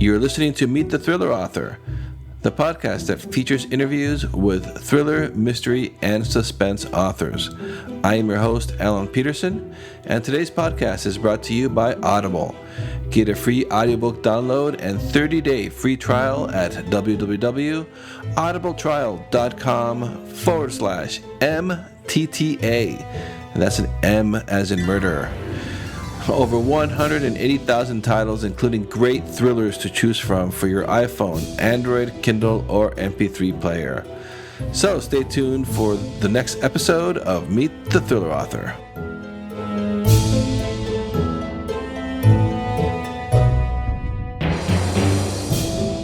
You're listening to Meet the Thriller Author, the podcast that features interviews with thriller, mystery, and suspense authors. I am your host, Alan Peterson, and today's podcast is brought to you by Audible. Get a free audiobook download and 30-day free trial at www.audibletrial.com/MTTA. And that's an M as in murderer. Over 180,000 titles, including great thrillers to choose from for your iPhone, Android, Kindle, or MP3 player. So stay tuned for the next episode of Meet the Thriller Author.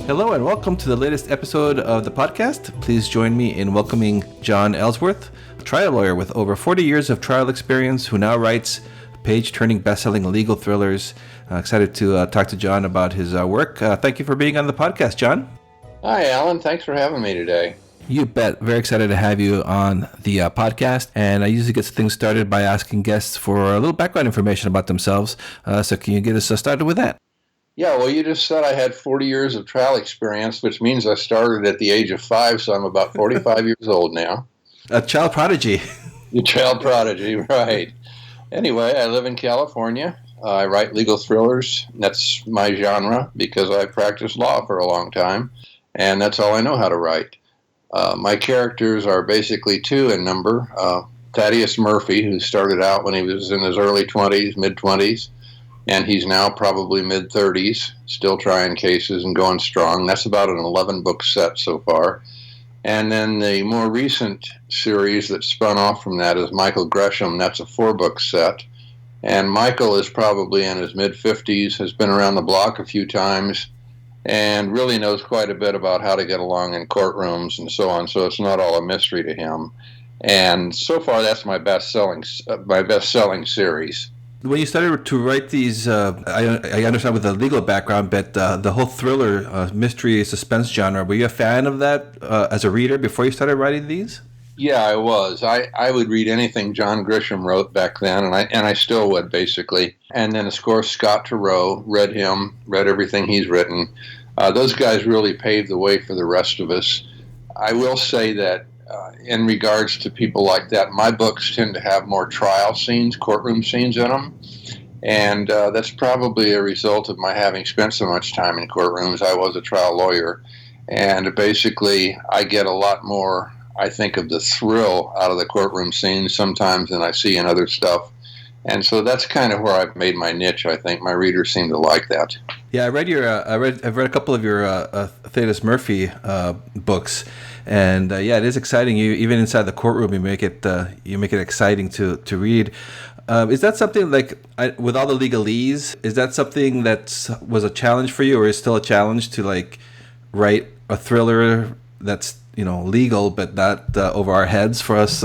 Hello and welcome to the latest episode of the podcast. Please join me in welcoming John Ellsworth, a trial lawyer with over 40 years of trial experience who now writes page-turning, best-selling legal thrillers. Excited to talk to John about his work. Thank you for being on the podcast, John. Hi, Alan. Thanks for having me today. You bet. Very excited to have you on the podcast. And I usually get things started by asking guests for a little background information about themselves. So can you get us started with that? Yeah, well, you just said I had 40 years of trial experience, which means I started at the age of 5, so I'm about 45 years old now. A child prodigy. A child prodigy, right. Anyway, I live in California. I write legal thrillers. That's my genre because I practiced law for a long time, and that's all I know how to write. My characters are basically 2 in number. Thaddeus Murphy, who started out when he was in his early 20s, mid-20s, and he's now probably mid-30s, still trying cases and going strong. That's about an 11-book set so far. And then the more recent series that spun off from that is Michael Gresham. That's a 4-book set. And Michael is probably in his mid-50s, has been around the block a few times, and really knows quite a bit about how to get along in courtrooms and so on. So it's not all a mystery to him. And so far, that's my best-selling series. When you started to write these, I understand with a legal background, but the whole thriller, mystery, suspense genre, were you a fan of that as a reader before you started writing these? Yeah, I was. I would read anything John Grisham wrote back then, and I still would, basically. And then, of course, Scott Turow, read everything he's written. Those guys really paved the way for the rest of us. I will say that in regards to people like that, my books tend to have more trial scenes, courtroom scenes in them. And that's probably a result of my having spent so much time in courtrooms. I was a trial lawyer. And basically, I get a lot more, I think, of the thrill out of the courtroom scenes sometimes than I see in other stuff. And so that's kind of where I've made my niche. I think my readers seem to like that. Yeah, I've read a couple of your Thaddeus Murphy books, and it is exciting. You even inside the courtroom, you make it exciting to read. Is that something like with all the legalese? Is that something that was a challenge for you, or is still a challenge to like write a thriller that's legal but not over our heads for us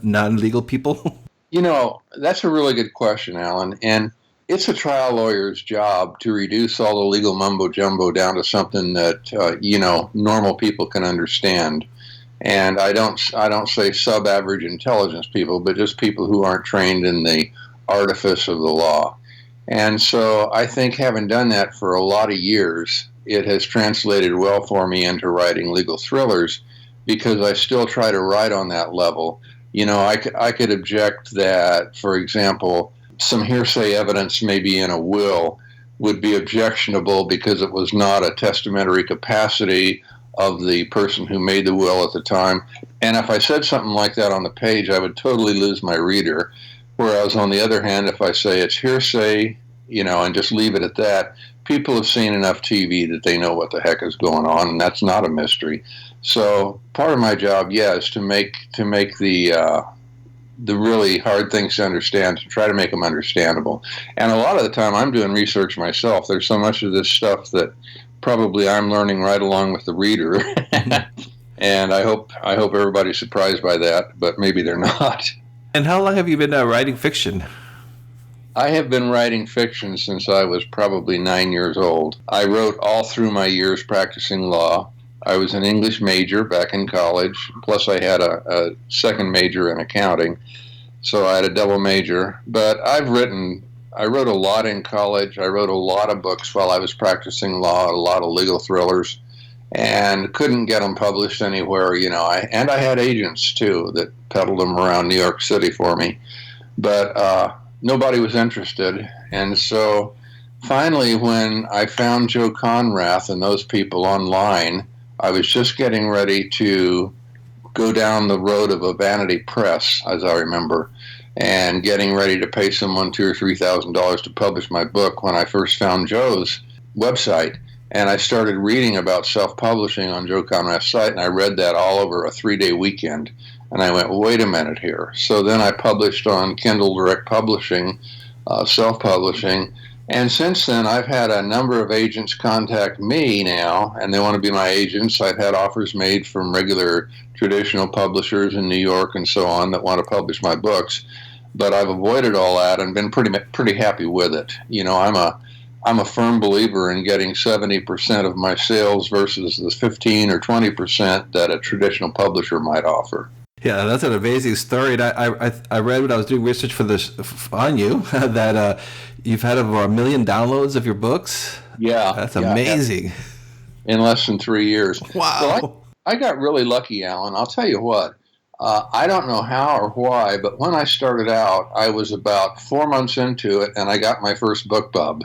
non-legal people? That's a really good question, Alan. And it's a trial lawyer's job to reduce all the legal mumbo-jumbo down to something that, normal people can understand. And I don't say sub-average intelligence people, but just people who aren't trained in the artifice of the law. And so I think having done that for a lot of years, it has translated well for me into writing legal thrillers because I still try to write on that level. I could object that, for example, some hearsay evidence maybe in a will would be objectionable because it was not a testamentary capacity of the person who made the will at the time. And if I said something like that on the page, I would totally lose my reader. Whereas on the other hand, if I say it's hearsay, and just leave it at that, people have seen enough TV that they know what the heck is going on, and that's not a mystery. So part of my job, is to make the really hard things to understand, to try to make them understandable. And a lot of the time I'm doing research myself. There's so much of this stuff that probably I'm learning right along with the reader. And I hope everybody's surprised by that, but maybe they're not. And how long have you been writing fiction? I have been writing fiction since I was probably 9 years old. I wrote all through my years practicing law. I was an English major back in college, plus I had a second major in accounting, so I had a double major. But I've written I wrote a lot in college. I wrote a lot of books while I was practicing law, a lot of legal thrillers, and couldn't get them published anywhere. I had agents too that peddled them around New York City for me, but nobody was interested. And so finally, when I found Joe Conrath and those people online, I was just getting ready to go down the road of a vanity press, as I remember, and getting ready to pay someone $2,000 or $3,000 to publish my book when I first found Joe's website. And I started reading about self-publishing on Joe Conrath's site, and I read that all over a 3-day weekend. And I went, wait a minute here. So then I published on Kindle Direct Publishing, self-publishing. And since then, I've had a number of agents contact me now, and they want to be my agents. I've had offers made from regular traditional publishers in New York and so on that want to publish my books. But I've avoided all that and been pretty happy with it. I'm a firm believer in getting 70% of my sales versus the 15 or 20% that a traditional publisher might offer. Yeah, that's an amazing story. And I read when I was doing research for this on you that you've had over 1 million downloads of your books. Yeah, that's amazing. In less than 3 years. Wow. So I got really lucky, Alan. I'll tell you what. I don't know how or why, but when I started out, I was about 4 months into it, and I got my first book pub.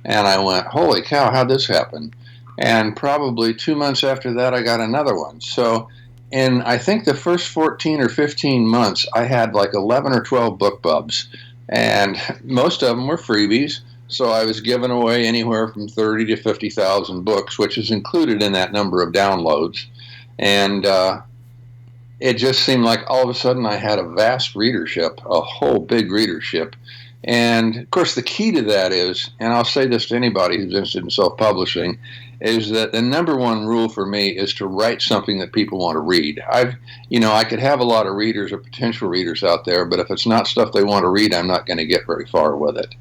And I went, holy cow, how'd this happen? And probably 2 months after that, I got another one. So in, I think, the first 14 or 15 months, I had like 11 or 12 book pubs. And most of them were freebies. So I was giving away anywhere from 30 to 50,000 books, which is included in that number of downloads. And it just seemed like all of a sudden I had a vast readership, a whole big readership. And, of course, the key to that is, and I'll say this to anybody who's interested in self-publishing, is that the number one rule for me is to write something that people want to read. I could have a lot of readers or potential readers out there, but if it's not stuff they want to read, I'm not going to get very far with it.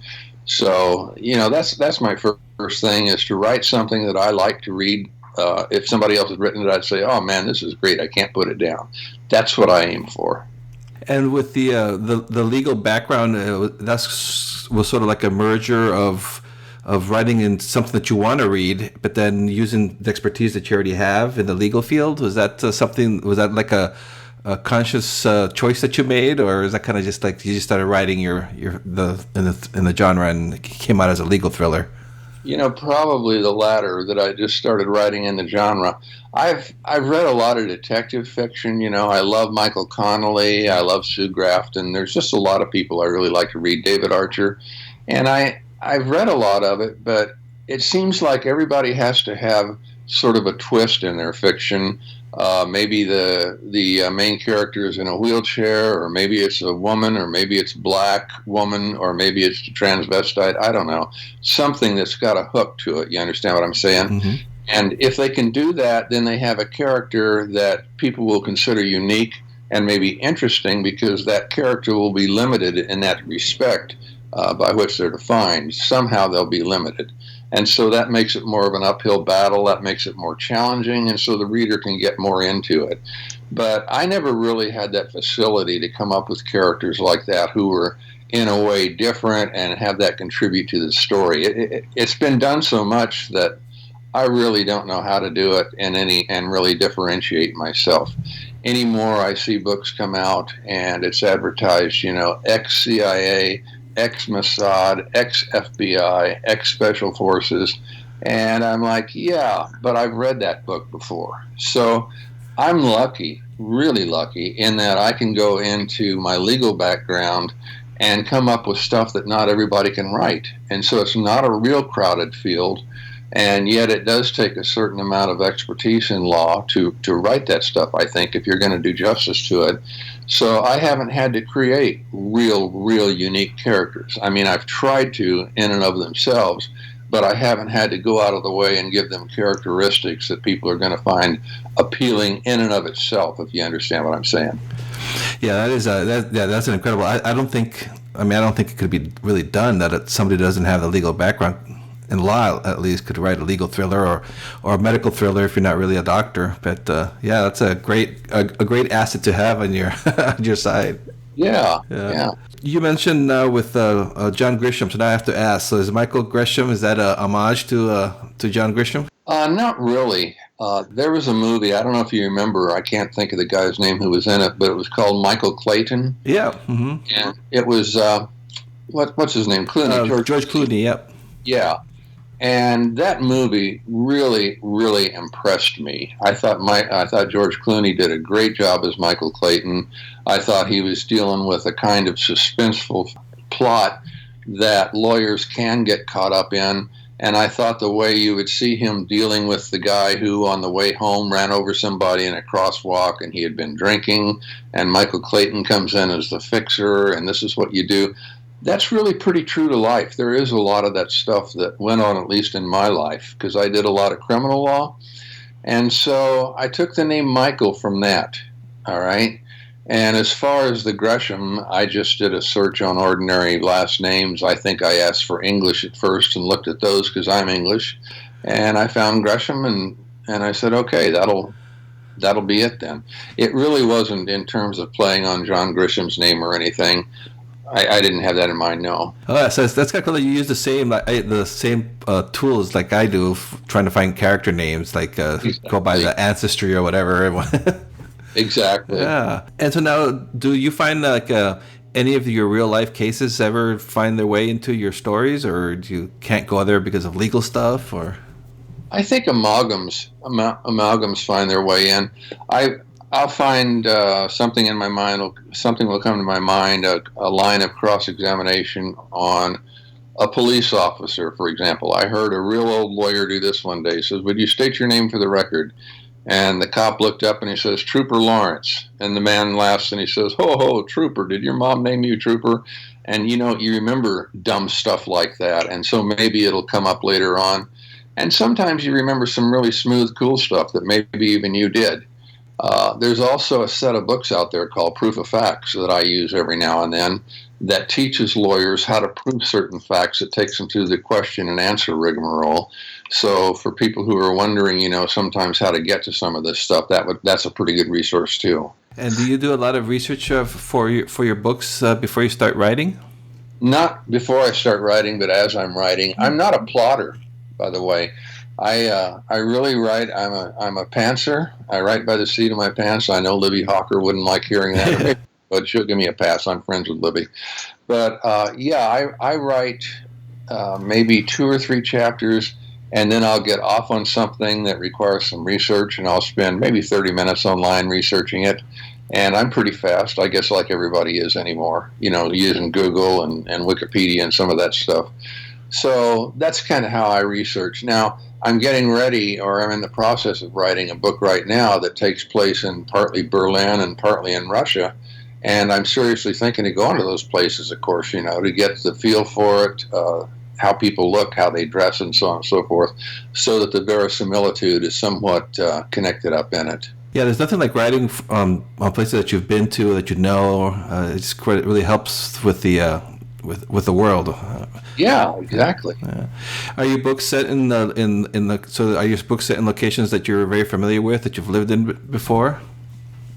So, that's my first thing, is to write something that I like to read. If somebody else has written it, I'd say, oh, man, this is great. I can't put it down. That's what I aim for. And with the legal background, that was sort of like a merger of writing in something that you want to read, but then using the expertise that you already have in the legal field. Was that something? Was that like a conscious choice that you made, or is that kind of just like you just started writing in the genre and it came out as a legal thriller? Probably the latter, that I just started writing in the genre. I've read a lot of detective fiction. I love Michael Connelly. I love Sue Grafton. There's just a lot of people I really like to read. David Archer. And I've read a lot of it, but it seems like everybody has to have sort of a twist in their fiction. Maybe the main character is in a wheelchair, or maybe it's a woman, or maybe it's a black woman, or maybe it's a transvestite. I don't know. Something that's got a hook to it. You understand what I'm saying? Mm-hmm. And if they can do that, then they have a character that people will consider unique and maybe interesting, because that character will be limited in that respect by which they're defined. Somehow they'll be limited. And so that makes it more of an uphill battle. That makes it more challenging, and so the reader can get more into it. But I never really had that facility to come up with characters like that who were in a way different and have that contribute to the story. It's been done so much that I really don't know how to do it and really differentiate myself. Anymore, I see books come out and it's advertised, ex-CIA, ex-Mossad, ex-FBI, ex-Special Forces. And I'm like, yeah, but I've read that book before. So I'm lucky, really lucky, in that I can go into my legal background and come up with stuff that not everybody can write. And so it's not a real crowded field. And yet it does take a certain amount of expertise in law to write that stuff, I think, if you're going to do justice to it. So I haven't had to create real unique characters. I mean, I've tried to in and of themselves, but I haven't had to go out of the way and give them characteristics that people are going to find appealing in and of itself, if you understand what I'm saying. Yeah, that's an incredible. I don't think it could be really done that somebody doesn't have the legal background in law, at least, could write a legal thriller or a medical thriller if you're not really a doctor. But that's a great asset to have on your on your side. Yeah, Yeah. yeah. You mentioned with John Grisham, so now I have to ask. So is Michael Grisham, is that a homage to John Grisham? Not really. There was a movie, I don't know if you remember, I can't think of the guy's name who was in it, but it was called Michael Clayton. Yeah. And it was, what's his name? Clooney, George George Clooney. Clooney. Yep. Yeah. And that movie really, really impressed me. I thought George Clooney did a great job as Michael Clayton. I thought he was dealing with a kind of suspenseful plot that lawyers can get caught up in. And I thought the way you would see him dealing with the guy who, on the way home, ran over somebody in a crosswalk and he had been drinking, and Michael Clayton comes in as the fixer, and this is what you do. That's really pretty true to life. There is a lot of that stuff that went on, at least in my life, because I did a lot of criminal law. And so I took the name Michael from that. All right. And as far as the Gresham, I just did a search on ordinary last names. I think I asked for English at first and looked at those because I'm English. And I found Gresham, and I said, okay, that'll be it then. It really wasn't in terms of playing on John Grisham's name or anything. I didn't have that in mind, no. Oh, so that's kind of cool that you use the same tools like I do, trying to find character names, like go by Exactly. the ancestry or whatever. Exactly. Yeah. And so now, do you find like any of your real life cases ever find their way into your stories, or do you can't go there because of legal stuff, or? I think amalgams find their way in. I'll find something in my mind. Something will come to my mind. A line of cross examination on a police officer, for example. I heard a real old lawyer do this one day. He says, "Would you state your name for the record?" And the cop looked up and he says, "Trooper Lawrence." And the man laughs and he says, "Ho, ho, Trooper, did your mom name you Trooper?" And you remember dumb stuff like that. And so maybe it'll come up later on. And sometimes you remember some really smooth, cool stuff that maybe even you did. There's also a set of books out there called Proof of Facts that I use every now and then that teaches lawyers how to prove certain facts. It takes them through the question and answer rigmarole. So for people who are wondering, sometimes how to get to some of this stuff, that's a pretty good resource too. And do you do a lot of research for your books before you start writing? Not before I start writing, but as I'm writing. I'm not a plotter, by the way. I really write. I'm a pantser. I write by the seat of my pants. I know Libby Hawker wouldn't like hearing that, but she'll give me a pass. I'm friends with Libby. But yeah, I write maybe 2 or 3 chapters, and then I'll get off on something that requires some research, and I'll spend maybe 30 minutes online researching it. And I'm pretty fast, I guess, like everybody is anymore, using Google and Wikipedia and some of that stuff. So that's kind of how I research. Now, I'm getting ready, or I'm in the process of writing a book right now that takes place in partly Berlin and partly in Russia. And I'm seriously thinking of going to those places, of course, to get the feel for it, how people look, how they dress, and so on and so forth, so that the verisimilitude is somewhat connected up in it. Yeah, there's nothing like writing on places that you've been to that you know. It really helps with the with the world. Yeah, exactly. Are your books set in the so are your books set in locations that you're very familiar with, that you've lived in before?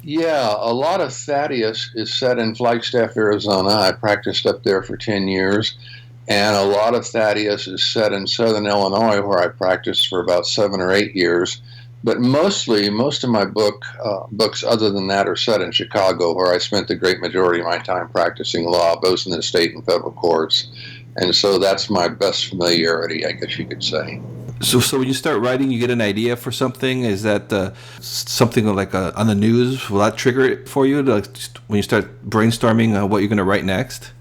Yeah, a lot of Thaddeus is set in Flagstaff, Arizona. I practiced up there for 10 years. And a lot of Thaddeus is set in southern Illinois, where I practiced for about 7 or 8 years. But most of my books other than that are set in Chicago, where I spent the great majority of my time practicing law, both in the state and federal courts. And so that's my best familiarity, I guess you could say. So when you start writing, you get an idea for something. Is that something like on the news? Will that trigger it for you when you start brainstorming what you're going to write next?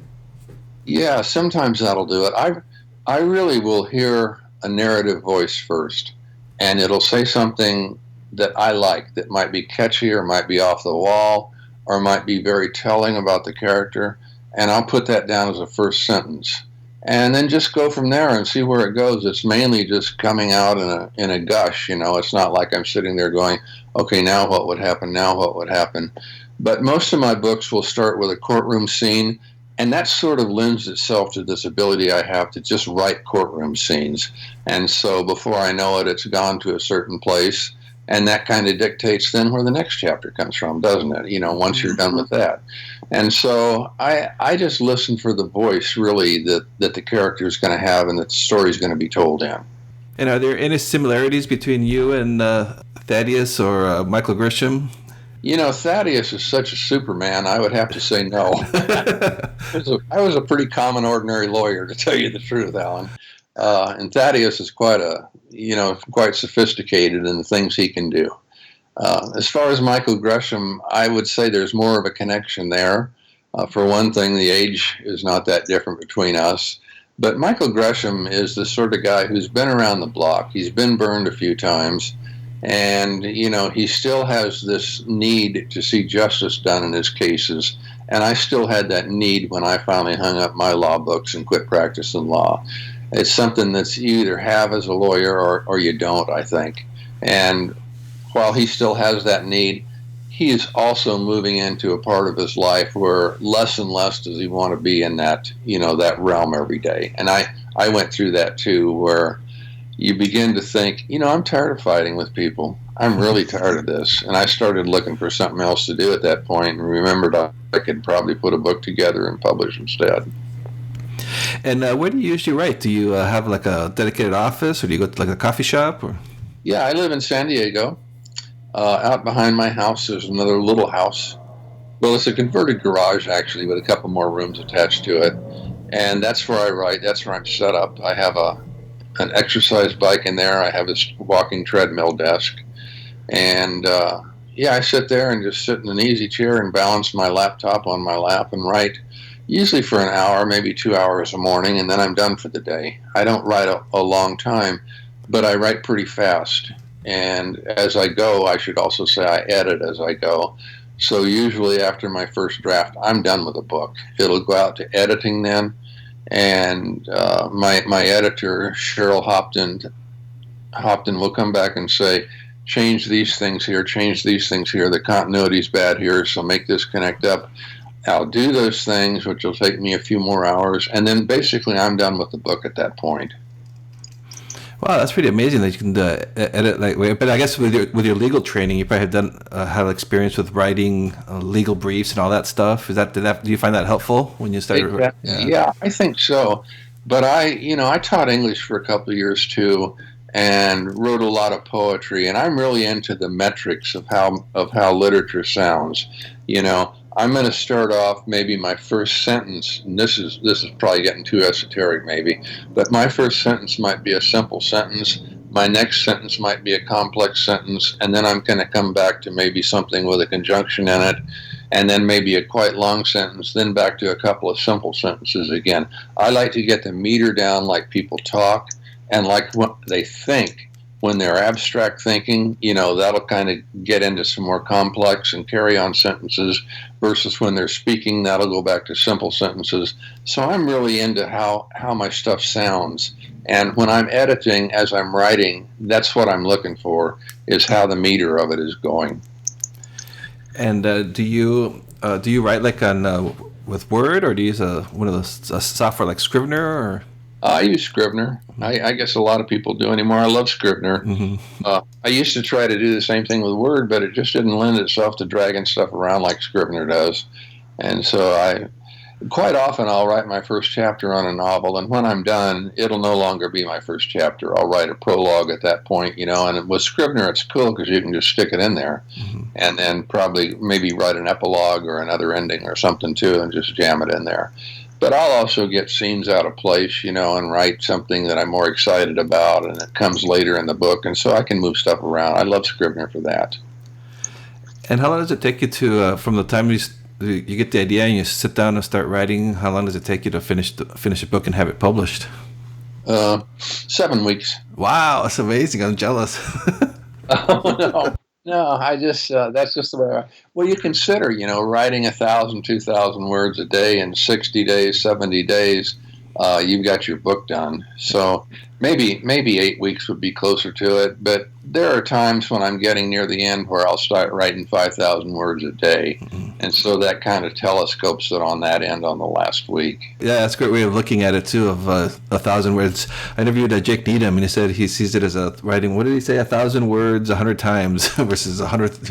Yeah, sometimes that'll do it. I really will hear a narrative voice first, and it'll say something that I like, that might be catchy or might be off the wall or might be very telling about the character, and I'll put that down as a first sentence. And then just go from there and see where it goes. It's mainly just coming out in a gush, It's not like I'm sitting there going, okay, now what would happen? Now what would happen? But most of my books will start with a courtroom scene, and that sort of lends itself to this ability I have to just write courtroom scenes. And so before I know it, it's gone to a certain place, And that kind of dictates then where the next chapter comes from, doesn't it? Once you're done with that. And so I just listen for the voice, really, that the character is going to have and that the story is going to be told in. And are there any similarities between you and Thaddeus or Michael Grisham? Thaddeus is such a Superman, I would have to say no. I was a pretty common, ordinary lawyer, to tell you the truth, Alan. And Thaddeus is quite sophisticated in the things he can do. As far as Michael Gresham, I would say there's more of a connection there. For one thing, the age is not that different between us. But Michael Gresham is the sort of guy who's been around the block. He's been burned a few times. And, he still has this need to see justice done in his cases. And I still had that need when I finally hung up my law books and quit practicing law. It's something that you either have as a lawyer or you don't, I think. And while he still has that need, he is also moving into a part of his life where less and less does he want to be in that, that realm every day. And I went through that too, where you begin to think, I'm tired of fighting with people. I'm really tired of this. And I started looking for something else to do at that point and remembered I could probably put a book together and publish instead. And where do you usually write? Do you have like a dedicated office, or do you go to like a coffee shop? Or? Yeah, I live in San Diego. Out behind my house, there's another little house. Well, it's a converted garage, actually, with a couple more rooms attached to it. And that's where I write. That's where I'm set up. I have an exercise bike in there. I have this walking treadmill desk. And, I sit there and just sit in an easy chair and balance my laptop on my lap and write, usually for an hour, maybe 2 hours a morning, and then I'm done for the day. I don't write a long time, but I write pretty fast. And as I go, I should also say I edit as I go. So usually after my first draft, I'm done with the book. It'll go out to editing then. And my editor, Cheryl Hopton will come back and say, change these things here, change these things here. The continuity's bad here, so make this connect up. I'll do those things, which will take me a few more hours. And then basically I'm done with the book at that point. Wow, that's pretty amazing that you can edit like. But I guess with your legal training, you probably have had experience with writing legal briefs and all that stuff. Do you find that helpful when you started? Exactly. Yeah, I think so. But I taught English for a couple of years too, and wrote a lot of poetry. And I'm really into the metrics of how literature sounds. I'm going to start off maybe my first sentence, and this is probably getting too esoteric maybe, but my first sentence might be a simple sentence, my next sentence might be a complex sentence, and then I'm going to come back to maybe something with a conjunction in it, and then maybe a quite long sentence, then back to a couple of simple sentences again. I like to get the meter down like people talk, and like what they think. When they're abstract thinking, that'll kind of get into some more complex and carry-on sentences versus when they're speaking, that'll go back to simple sentences. So I'm really into how my stuff sounds. And when I'm editing, as I'm writing, that's what I'm looking for, is how the meter of it is going. And do you write like on with Word, or do you use one of those software like Scrivener? Or? I use Scrivener. I guess a lot of people do anymore. I love Scrivener. Mm-hmm. I used to try to do the same thing with Word, but it just didn't lend itself to dragging stuff around like Scrivener does. And so quite often I'll write my first chapter on a novel, and when I'm done, it'll no longer be my first chapter. I'll write a prologue at that point, and with Scrivener it's cool because you can just stick it in there, mm-hmm. and then probably maybe write an epilogue or another ending or something too and just jam it in there. But I'll also get scenes out of place, and write something that I'm more excited about, and it comes later in the book, and so I can move stuff around. I love Scrivener for that. And how long does it take you to, from the time you get the idea and you sit down and start writing, how long does it take you to finish a book and have it published? 7 weeks. Wow, that's amazing. I'm jealous. Oh, no. No, I just, that's just the way well, you consider, writing 1,000, 2,000 words a day in 60 days, 70 days. you've got your book done. So maybe 8 weeks would be closer to it. But there are times when I'm getting near the end where I'll start writing 5,000 words a day, and so that kind of telescopes it on that end on the last week. Yeah, that's a great way of looking at it too. Of 1,000 words. I interviewed Jake Needham, and he said he sees it as a writing. What did he say? 1,000 words 100 times versus 100.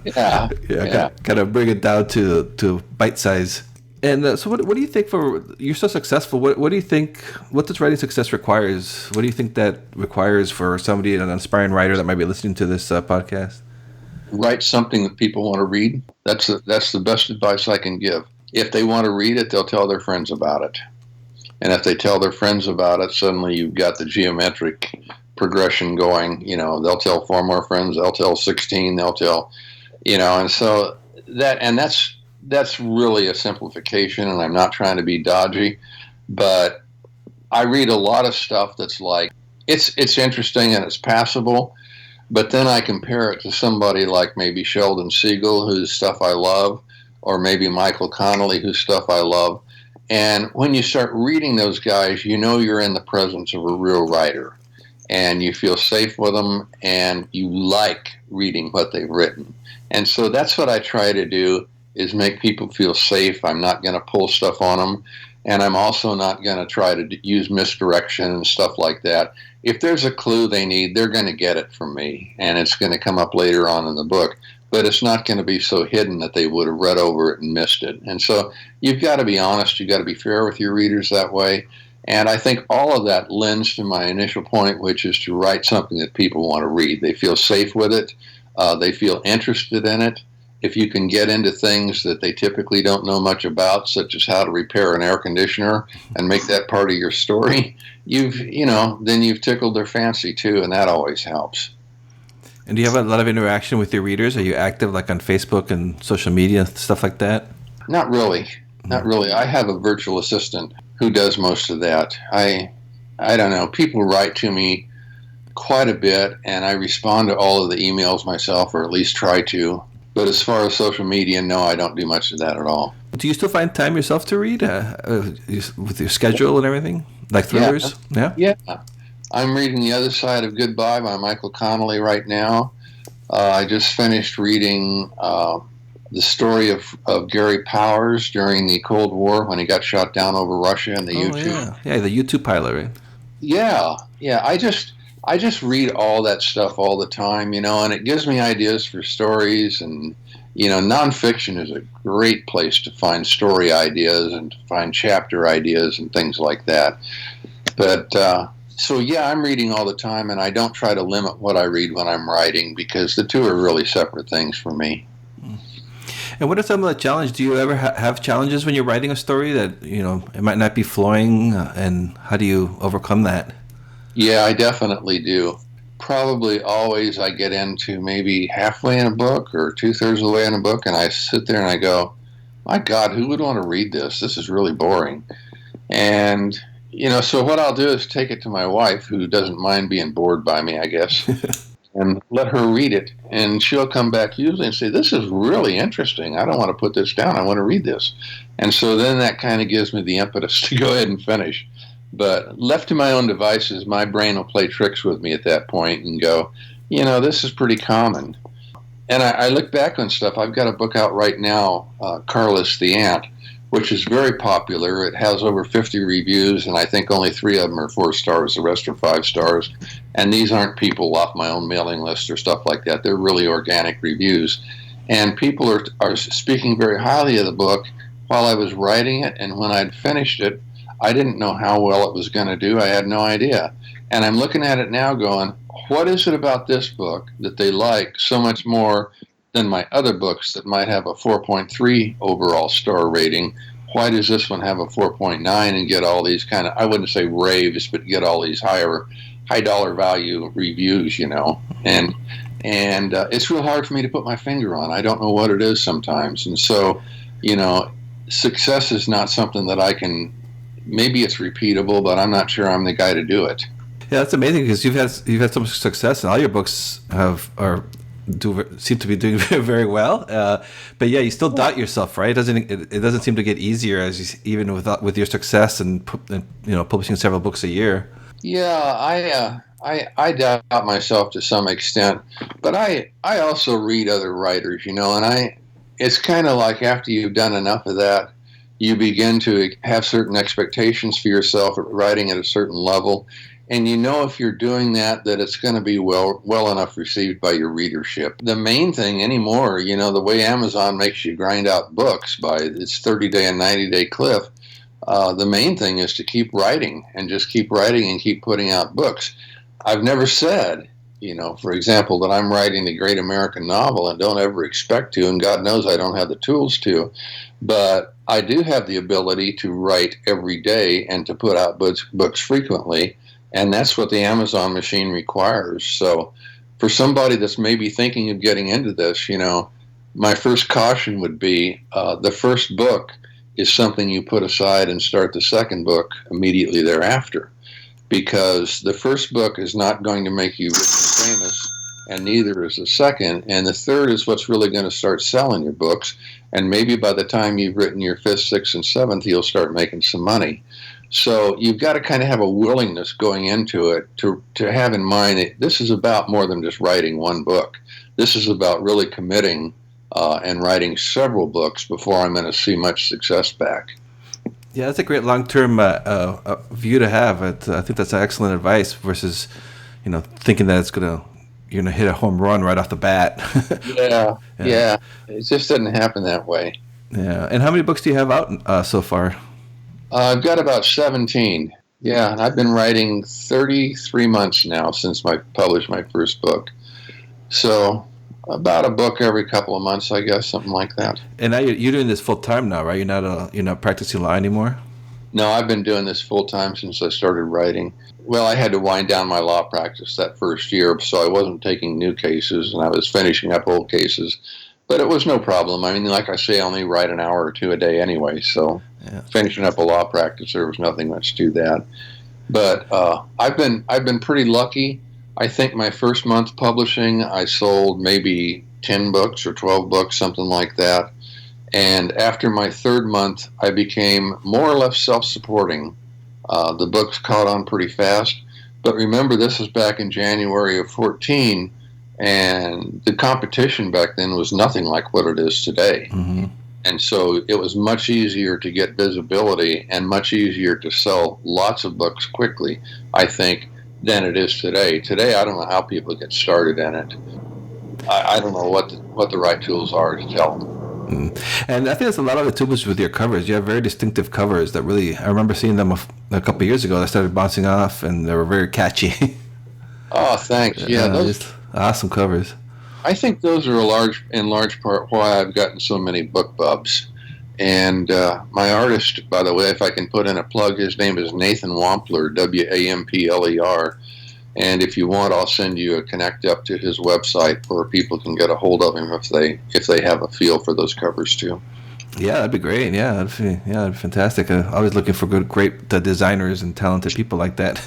Yeah, yeah. Kind of bring it down to bite size. And so, what do you think you're so successful? What do you think? What does writing success requires? What do you think that requires for somebody, an aspiring writer that might be listening to this podcast? Write something that people want to read. That's the best advice I can give. If they want to read it, they'll tell their friends about it. And if they tell their friends about it, suddenly you've got the geometric progression going. They'll tell 4 more friends, they'll tell 16, they'll tell, and so that's really a simplification, and I'm not trying to be dodgy, but I read a lot of stuff that's like, it's interesting and it's passable, but then I compare it to somebody like maybe Sheldon Siegel, whose stuff I love, or maybe Michael Connelly, whose stuff I love. And when you start reading those guys, you're in the presence of a real writer, and you feel safe with them, and you like reading what they've written. And so that's what I try to do, is make people feel safe. I'm not going to pull stuff on them, and I'm also not going to try to use misdirection and stuff like that. If there's a clue they need, they're going to get it from me, and it's going to come up later on in the book. But it's not going to be so hidden that they would have read over it and missed it. And so you've got to be honest. You've got to be fair with your readers that way. And I think all of that lends to my initial point, which is to write something that people want to read. They feel safe with it. They feel interested in it. If you can get into things that they typically don't know much about, such as how to repair an air conditioner, and make that part of your story, then you've tickled their fancy too, and that always helps. And do you have a lot of interaction with your readers? Are you active like on Facebook and social media, stuff like that? Not really. Not really. I have a virtual assistant who does most of that. I don't know. People write to me quite a bit, and I respond to all of the emails myself, or at least try to. But as far as social media, no, I don't do much of that at all. Do you still find time yourself to read with your schedule and everything? Like thrillers? Yeah. I'm reading The Other Side of Goodbye by Michael Connelly right now. I just finished reading the story of Gary Powers during the Cold War when he got shot down over Russia and the U-2. Yeah, the U-2 pilot, right? Yeah. I just read all that stuff all the time, and it gives me ideas for stories. And, nonfiction is a great place to find story ideas and to find chapter ideas and things like that. But, so yeah, I'm reading all the time, and I don't try to limit what I read when I'm writing, because the two are really separate things for me. And what are some of the challenges? Do you ever have challenges when you're writing a story that, it might not be flowing, and how do you overcome that? Yeah, I definitely do. Probably always I get into maybe halfway in a book or 2/3 of the way in a book, and I sit there and I go, my God, who would want to read this? This is really boring. And, so what I'll do is take it to my wife, who doesn't mind being bored by me, I guess, and let her read it. And she'll come back usually and say, this is really interesting. I don't want to put this down. I want to read this. And so then that kind of gives me the impetus to go ahead and finish. But left to my own devices, my brain will play tricks with me at that point and go, this is pretty common. And I look back on stuff. I've got a book out right now, Carlos the Ant, which is very popular. It has over 50 reviews, and I think only 3 of them are 4 stars. The rest are 5 stars. And these aren't people off my own mailing list or stuff like that. They're really organic reviews. And people are speaking very highly of the book while I was writing it, and when I'd finished it, I didn't know how well it was going to do. I had no idea. And I'm looking at it now going, what is it about this book that they like so much more than my other books that might have a 4.3 overall star rating? Why does this one have a 4.9 and get all these kind of, I wouldn't say raves, but get all these high dollar value reviews, And it's real hard for me to put my finger on. I don't know what it is sometimes. And so, success is not something that I can. Maybe it's repeatable, but I'm not sure I'm the guy to do it. Yeah, that's amazing, because you've had so much success, and all your books are seem to be doing very well. But yeah, you still doubt yourself, right? It doesn't seem to get easier even with your success and publishing several books a year. Yeah, I doubt myself to some extent, but I also read other writers, and it's kind of like after you've done enough of that, you begin to have certain expectations for yourself at writing at a certain level, and if you're doing that, that it's going to be well enough received by your readership. The main thing anymore, the way Amazon makes you grind out books by its 30-day and 90-day cliff. The main thing is to keep writing and just keep writing and keep putting out books. I've never said, for example, that I'm writing the great American novel and don't ever expect to, and God knows I don't have the tools to, but I do have the ability to write every day and to put out books frequently, and that's what the Amazon machine requires. So for somebody that's maybe thinking of getting into this, my first caution would be the first book is something you put aside and start the second book immediately thereafter. Because the first book is not going to make you rich and famous, and neither is the second. And the third is what's really going to start selling your books. And maybe by the time you've written your fifth, sixth, and seventh, you'll start making some money. So you've got to kind of have a willingness going into it to have in mind that this is about more than just writing one book. This is about really committing and writing several books before I'm going to see much success back. Yeah, that's a great long-term view to have. I think that's excellent advice versus, thinking that you're gonna hit a home run right off the bat. Yeah. It just doesn't happen that way. Yeah. And how many books do you have out so far? I've got about 17. Yeah, and I've been writing 33 months now since I published my first book. So about a book every couple of months, I guess, something like that. And now you're doing this full time now, right? You're not practicing law anymore. No, I've been doing this full time since I started writing. Well, I had to wind down my law practice that first year, so I wasn't taking new cases, and I was finishing up old cases. But it was no problem. I mean, like I say, I only write an hour or two a day anyway, so finishing up a law practice, there was nothing much to that. But I've been pretty lucky. I think my first month publishing, I sold maybe 10 books or 12 books, something like that. And after my third month, I became more or less self-supporting. The books caught on pretty fast. But remember, this was back in January of 14, and the competition back then was nothing like what it is today. Mm-hmm. And so it was much easier to get visibility and much easier to sell lots of books quickly, I think, than it is today. Today, I don't know how people get started in it. I don't know what the right tools are to tell them. And I think that's a lot of the tools with your covers. You have very distinctive covers that really, I remember seeing them a couple of years ago. They started bouncing off, and they were very catchy. Oh, thanks. Yeah, those just awesome covers. I think those are in large part why I've gotten so many book bubs. And my artist, by the way, if I can put in a plug, his name is Nathan Wampler, Wampler. And if you want, I'll send you a connect up to his website where people can get a hold of him if they have a feel for those covers too. Yeah, that'd be great. Yeah, that'd be fantastic. Always looking for great designers and talented people like that.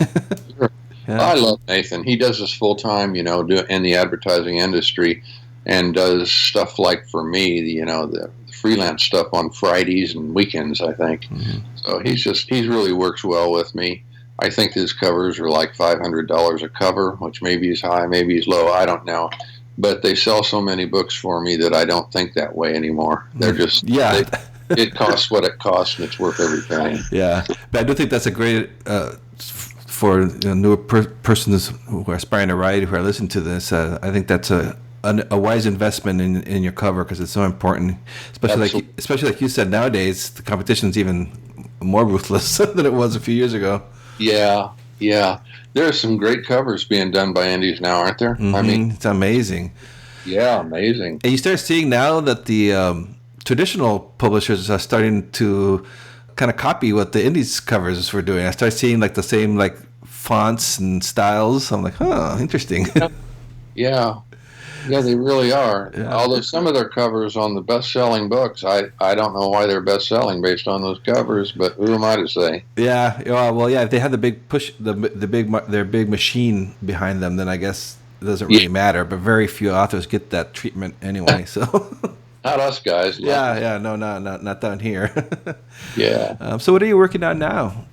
Sure. Yeah. I love Nathan. He does this full time, in the advertising industry, and does stuff like for me, the freelance stuff on Fridays and weekends, I think. Mm-hmm. So he really works well with me. I think his covers are like $500 a cover, which maybe is high, maybe is low. I don't know. But they sell so many books for me that I don't think that way anymore. They're just, it costs what it costs, and it's worth every penny. Yeah. But I do think that's a great, for newer persons who are aspiring to write, who are listening to this, I think that's a wise investment in your cover, because it's so important, especially like you said, nowadays the competition is even more ruthless than it was a few years ago. Yeah. There are some great covers being done by indies now, aren't there? Mm-hmm. I mean, it's amazing. Yeah, amazing. And you start seeing now that the traditional publishers are starting to kind of copy what the indies covers were doing. I start seeing like the same like fonts and styles. I'm like, interesting. Yeah, they really are. Yeah. Although some of their covers on the best-selling books, I don't know why they're best-selling based on those covers, but who am I to say? Yeah, well, yeah, if they had the big push, their big machine behind them, then I guess it doesn't Yeah, really matter. But very few authors get that treatment anyway. So not us guys. yeah, no, not down here. Yeah. So what are you working on now?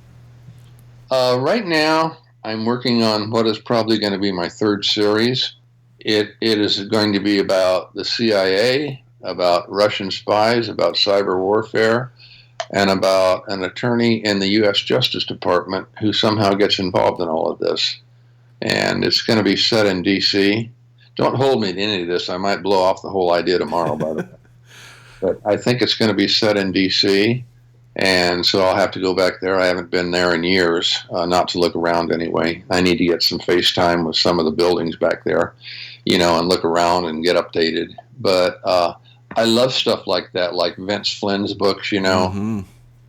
Right now, I'm working on what is probably going to be my third series. It is going to be about the CIA, about Russian spies, about cyber warfare, and about an attorney in the U.S. Justice Department who somehow gets involved in all of this. And it's going to be set in D.C. Don't hold me to any of this. I might blow off the whole idea tomorrow, by the way. But I think it's going to be set in D.C., and so I'll have to go back there. I haven't been there in years, not to look around anyway. I need to get some FaceTime with some of the buildings back there, and look around and get updated. But I love stuff like that, like Vince Flynn's books, Mm-hmm.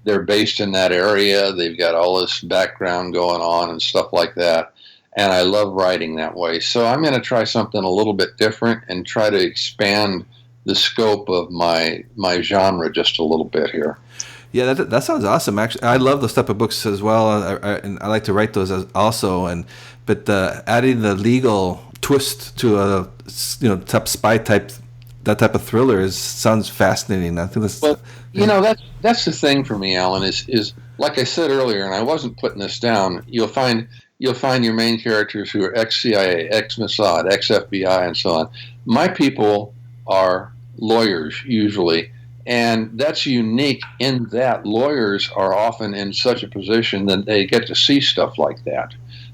They're based in that area. They've got all this background going on and stuff like that. And I love writing that way. So I'm going to try something a little bit different and try to expand the scope of my genre just a little bit here. Yeah, that sounds awesome. Actually, I love those type of books as well, and I like to write those also. But adding the legal twist to a type spy type, that type of thriller sounds fascinating. I think that's that's the thing for me, Alan. Is like I said earlier, and I wasn't putting this down. You'll find your main characters who are ex-CIA, ex-Mossad, ex-FBI, and so on. My people are lawyers usually. And that's unique in that lawyers are often in such a position that they get to see stuff like that.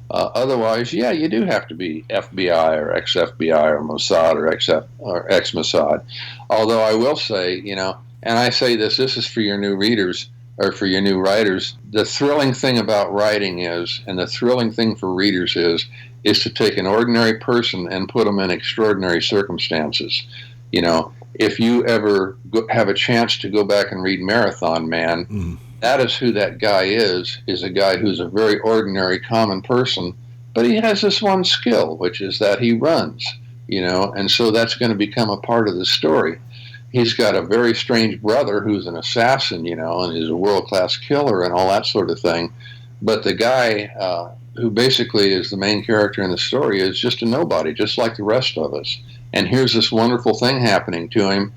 Otherwise, yeah, you do have to be FBI or ex-FBI or Mossad or ex-Mossad. Although I will say, and I say this is for your new readers or for your new writers, the thrilling thing about writing and the thrilling thing for readers is to take an ordinary person and put them in extraordinary circumstances. If you ever have a chance to go back and read Marathon Man, that is who that guy is a guy who's a very ordinary, common person, but he has this one skill, which is that he runs, and so that's going to become a part of the story. He's got a very strange brother who's an assassin, and is a world-class killer and all that sort of thing, but the guy who basically is the main character in the story is just a nobody, just like the rest of us. And here's this wonderful thing happening to him.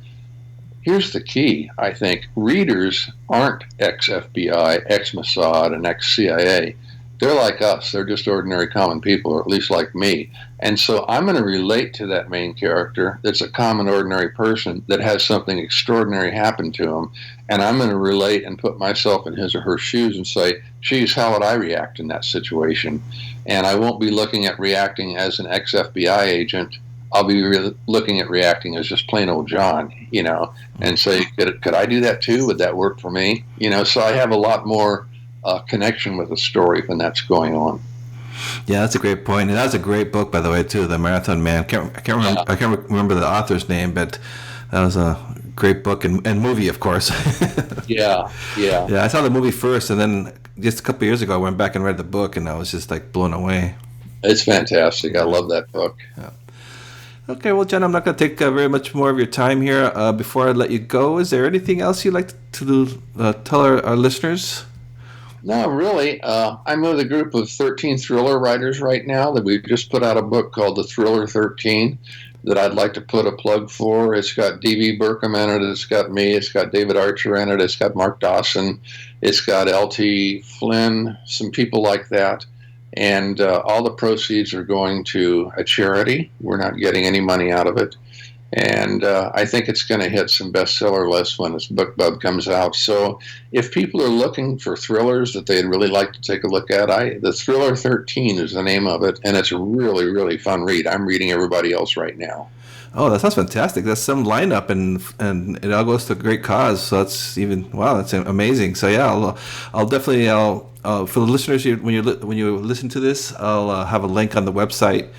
Here's the key, I think. Readers aren't ex-FBI, ex-Mossad, and ex-CIA. They're like us. They're just ordinary common people, or at least like me. And so I'm going to relate to that main character that's a common, ordinary person that has something extraordinary happen to him. And I'm going to relate and put myself in his or her shoes and say, geez, how would I react in that situation? And I won't be looking at reacting as an ex-FBI agent. I'll be looking at reacting as just plain old John, and say, could I do that too? Would that work for me? So I have a lot more connection with the story when that's going on. Yeah, that's a great point, and that's a great book, by the way, too. The Marathon Man. I can't remember the author's name, but that was a great book and movie, of course. Yeah. I saw the movie first, and then just a couple of years ago, I went back and read the book, and I was just like blown away. It's fantastic. I love that book. Yeah. Okay, well, John, I'm not going to take very much more of your time here. Before I let you go, is there anything else you'd like to tell our listeners? No, really. I'm with a group of 13 thriller writers right now that we've just put out a book called The Thriller 13 that I'd like to put a plug for. It's got D.B. Burkham in it. It's got me. It's got David Archer in it. It's got Mark Dawson. It's got L.T. Flynn, some people like that. And all the proceeds are going to a charity. We're not getting any money out of it. And I think it's going to hit some bestseller lists when this BookBub comes out. So if people are looking for thrillers that they'd really like to take a look at, The Thriller 13 is the name of it, and it's a really, really fun read. I'm reading everybody else right now. Oh, that sounds fantastic. That's some lineup, and it all goes to a great cause. So that's that's amazing. So yeah, I'll definitely for the listeners, when you listen to this, I'll have a link on the website.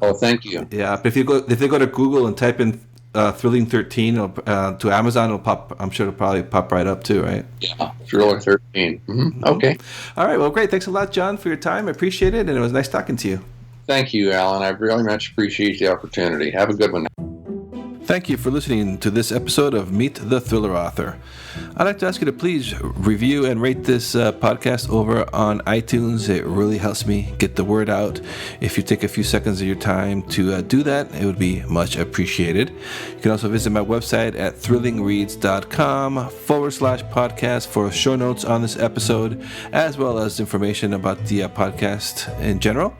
Oh, thank you. Yeah, but if they go to Google and type in Thrilling 13 to Amazon, it'll pop. I'm sure it'll probably pop right up too, right? Yeah, Thriller 13. Mm-hmm. Okay. All right. Well, great. Thanks a lot, John, for your time. I appreciate it, and it was nice talking to you. Thank you, Alan. I really much appreciate the opportunity. Have a good one. Thank you for listening to this episode of Meet the Thriller Author. I'd like to ask you to please review and rate this podcast over on iTunes. It really helps me get the word out. If you take a few seconds of your time to do that, it would be much appreciated. You can also visit my website at thrillingreads.com/podcast for show notes on this episode, as well as information about the podcast in general.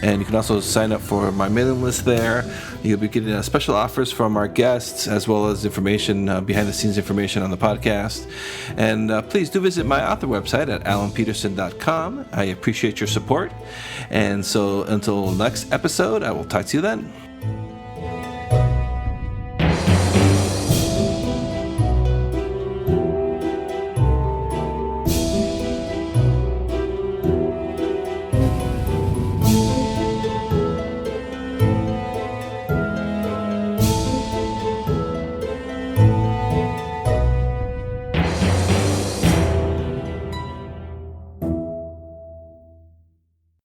And you can also sign up for my mailing list there. You'll be getting special offers from our guests, as well as information, behind the scenes information on the podcast. And please do visit my author website at alanpeterson.com. I appreciate your support. And so until next episode, I will talk to you then.